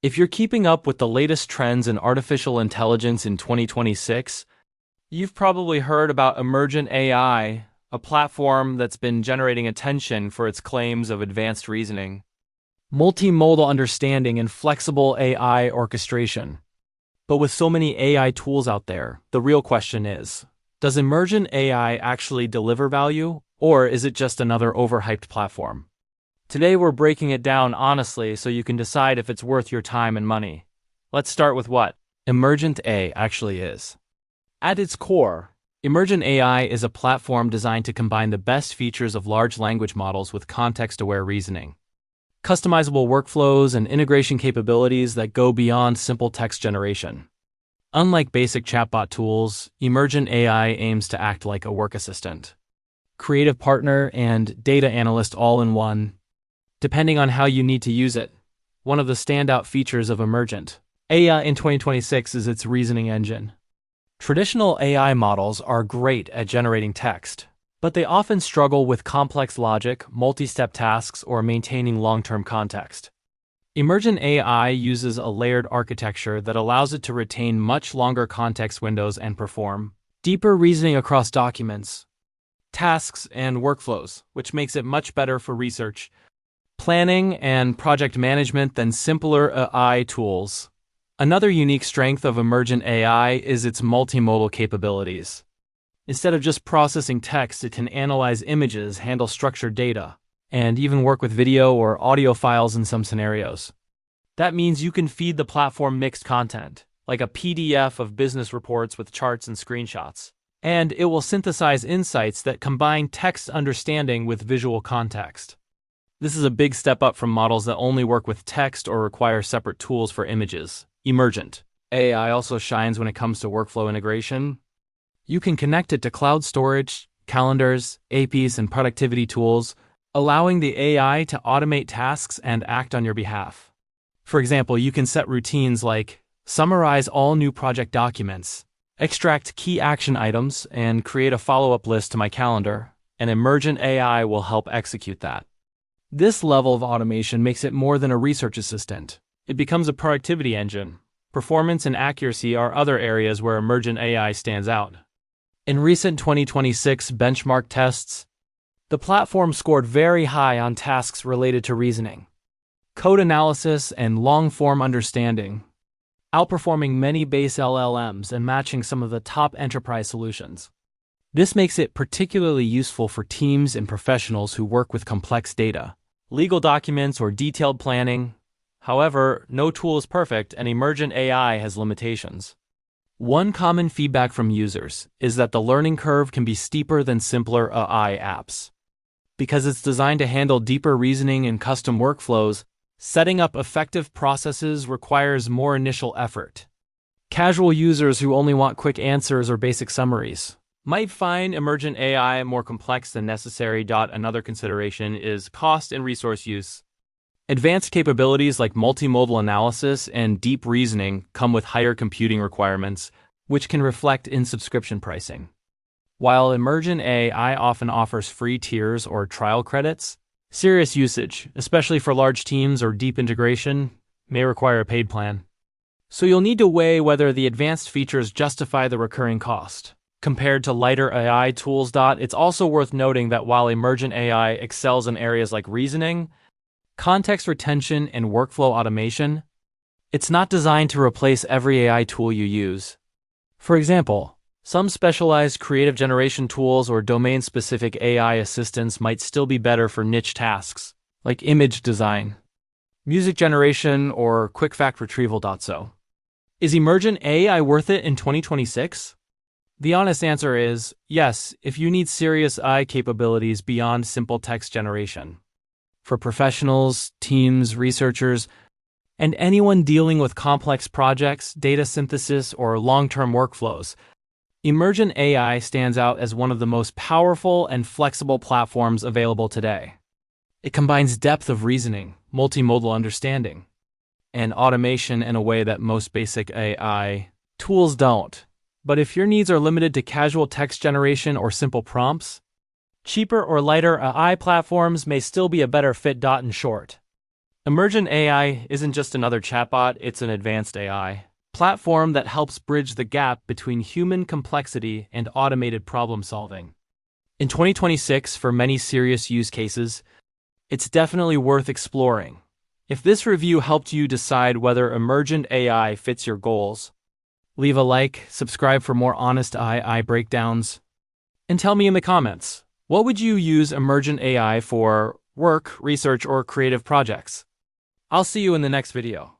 If you're keeping up with the latest trends in artificial intelligence in 2026, you've probably heard about Emergent AI, a platform that's been generating attention for its claims of advanced reasoning, multimodal understanding, and flexible AI orchestration. But with so many AI tools out there, the real question is, does Emergent AI actually deliver value, or is it just another overhyped platform? Today we're breaking it down honestly so you can decide if it's worth your time and money. Let's start with what Emergent AI actually is. At its core, Emergent AI is a platform designed to combine the best features of large language models with context-aware reasoning, customizable workflows, and integration capabilities that go beyond simple text generation. Unlike basic chatbot tools, Emergent AI aims to act like a work assistant, creative partner, and data analyst all in one, depending on how you need to use it. One of the standout features of Emergent AI in 2026 is its reasoning engine. Traditional AI models are great at generating text, but they often struggle with complex logic, multi-step tasks, or maintaining long-term context. Emergent AI uses a layered architecture that allows it to retain much longer context windows and perform deeper reasoning across documents, tasks, and workflows, which makes it much better for research, planning, and project management than simpler AI tools. Another unique strength of Emergent AI is its multimodal capabilities. Instead of just processing text, it can analyze images, handle structured data, and even work with video or audio files in some scenarios. That means you can feed the platform mixed content, like a PDF of business reports with charts and screenshots, and it will synthesize insights that combine text understanding with visual context. This is a big step up from models that only work with text or require separate tools for images. Emergent AI also shines when it comes to workflow integration. You can connect it to cloud storage, calendars, APIs, and productivity tools, allowing the AI to automate tasks and act on your behalf. For example, you can set routines like summarize all new project documents, extract key action items, and create a follow-up list to my calendar, and Emergent AI will help execute that. This level of automation makes it more than a research assistant. It becomes a productivity engine. Performance and accuracy are other areas where Emergent AI stands out. In recent 2026 benchmark tests, the platform scored very high on tasks related to reasoning, code analysis, and long-form understanding, outperforming many base LLMs and matching some of the top enterprise solutions. This makes it particularly useful for teams and professionals who work with complex data, legal documents, or detailed planning. However, no tool is perfect, and Emergent AI has limitations. One common feedback from users is that the learning curve can be steeper than simpler AI apps. Because it's designed to handle deeper reasoning and custom workflows, setting up effective processes requires more initial effort. Casual users who only want quick answers or basic summaries might find Emergent AI more complex than necessary. Another consideration is cost and resource use. Advanced capabilities like multimodal analysis and deep reasoning come with higher computing requirements, which can reflect in subscription pricing. While Emergent AI often offers free tiers or trial credits, serious usage, especially for large teams or deep integration, may require a paid plan. So you'll need to weigh whether the advanced features justify the recurring cost. Compared to lighter AI tools, it's also worth noting that while Emergent AI excels in areas like reasoning, context retention, and workflow automation, it's not designed to replace every AI tool you use. For example, some specialized creative generation tools or domain-specific AI assistants might still be better for niche tasks, like image design, music generation, or quick fact retrieval. So, is Emergent AI worth it in 2026? The honest answer is yes, if you need serious AI capabilities beyond simple text generation. For professionals, teams, researchers, and anyone dealing with complex projects, data synthesis, or long-term workflows, Emergent AI stands out as one of the most powerful and flexible platforms available today. It combines depth of reasoning, multimodal understanding, and automation in a way that most basic AI tools don't. But if your needs are limited to casual text generation or simple prompts, cheaper or lighter AI platforms may still be a better fit. In short, Emergent AI isn't just another chatbot, it's an advanced AI platform that helps bridge the gap between human complexity and automated problem solving. In 2026, for many serious use cases, it's definitely worth exploring. If this review helped you decide whether Emergent AI fits your goals, leave a like, subscribe for more honest AI breakdowns, and tell me in the comments, what would you use Emergent AI for: work, research, or creative projects? I'll see you in the next video.